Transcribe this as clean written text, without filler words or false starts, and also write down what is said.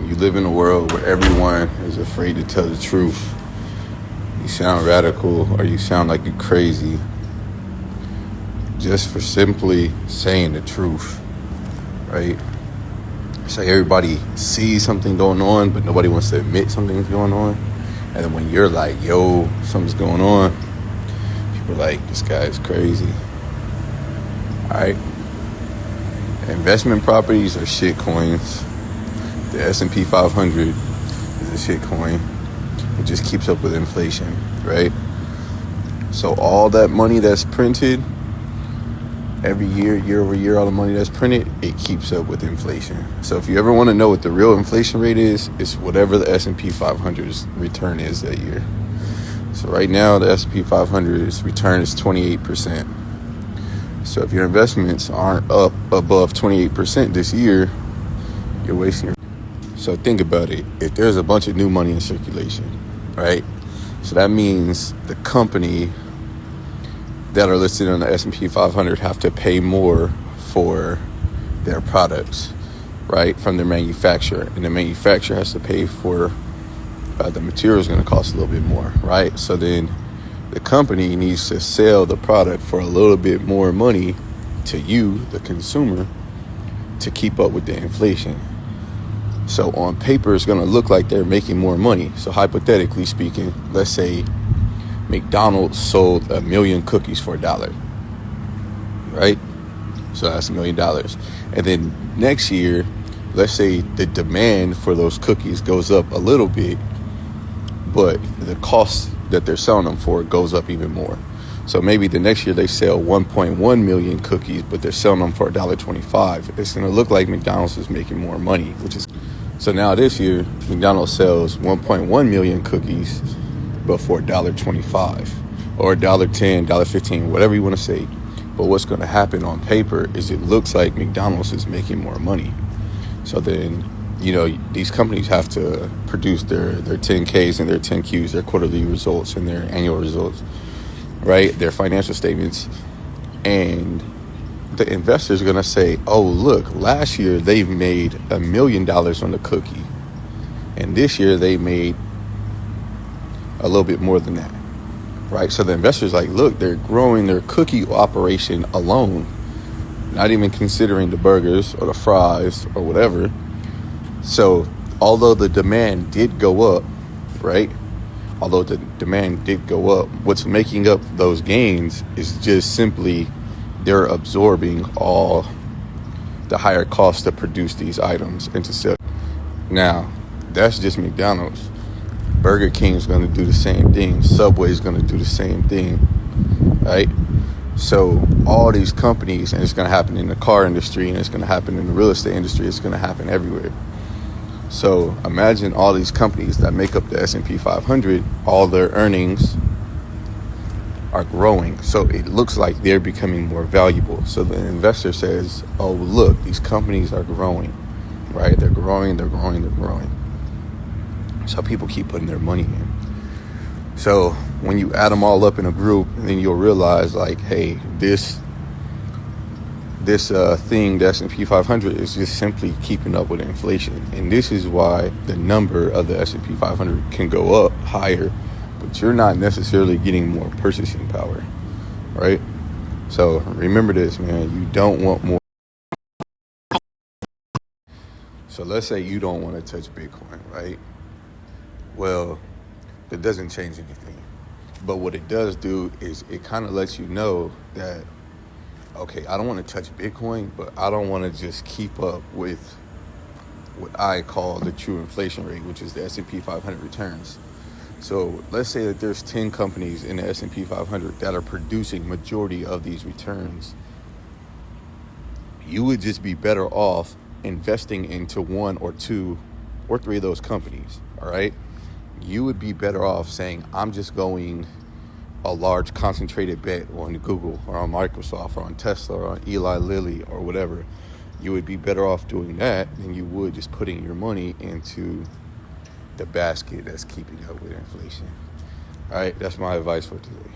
You live in a world where everyone is afraid to tell the truth. You sound radical or you sound like you're crazy just for simply saying the truth, right? So everybody sees something going on, but nobody wants to admit something's going on. And then when you're like, yo, something's going on, people are like, this guy is crazy. All right? Investment properties are shit coins. The S&P 500 is a shit coin. It just keeps up with inflation, right? So all that money that's printed every year over year, all the money that's printed, it keeps up with inflation. So if you ever want to know what the real inflation rate is, it's whatever the S&P 500's return is that year. So right now, the S&P 500's return is 28%. So if your investments aren't up above 28% this year, you're wasting your... So think about it. If there's a bunch of new money in circulation, right? So that means the company that are listed on the S&P 500 have to pay more for their products, right, from their manufacturer. And the manufacturer has to pay for the material is going to cost a little bit more, right? So then the company needs to sell the product for a little bit more money to you, the consumer, to keep up with the inflation. So on paper, it's going to look like they're making more money. So hypothetically speaking, let's say McDonald's sold 1 million cookies for $1, right? So that's $1 million. And then next year, let's say the demand for those cookies goes up a little bit, but the cost that they're selling them for goes up even more. So maybe the next year they sell 1.1 million cookies, but they're selling them for $1.25. It's going to look like McDonald's is making more money, which is... So now this year, McDonald's sells 1.1 million cookies, but for $1.25 or $1.10, $1.15, whatever you want to say. But what's going to happen on paper is it looks like McDonald's is making more money. So then, these companies have to produce their 10Ks and their 10Qs, their quarterly results and their annual results, right? Their financial statements. And the investors are going to say, oh, look, last year they made $1 million on the cookie. And this year they made a little bit more than that, right? So the investors like, look, they're growing their cookie operation alone, not even considering the burgers or the fries or whatever. So although the demand did go up, right? Although the demand did go up, what's making up those gains is just simply they're absorbing all the higher costs to produce these items and to sell. Now, that's just McDonald's. Burger King is going to do the same thing. Subway is going to do the same thing, right? So all these companies, and it's going to happen in the car industry, and it's going to happen in the real estate industry, it's going to happen everywhere. So imagine all these companies that make up the S&P 500, all their earnings are growing. So it looks like they're becoming more valuable. So the investor says, oh, look, these companies are growing, right? They're growing. So people keep putting their money in. So when you add them all up in a group, then you'll realize like, hey, this thing, the S&P 500 is just simply keeping up with inflation. And this is why the number of the S&P 500 can go up higher, but you're not necessarily getting more purchasing power, right? So remember this, man, you don't want more. So let's say you don't want to touch Bitcoin, right? Well, it doesn't change anything. But what it does do is it kind of lets you know that, okay, I don't want to touch Bitcoin, but I don't want to just keep up with what I call the true inflation rate, which is the S&P 500 returns. So let's say that there's 10 companies in the S&P 500 that are producing majority of these returns. You would just be better off investing into 1 or 2 or 3 of those companies, all right? You would be better off saying, I'm just going a large concentrated bet on Google or on Microsoft or on Tesla or on Eli Lilly or whatever. You would be better off doing that than you would just putting your money into the basket that's keeping up with inflation. All right, that's my advice for today.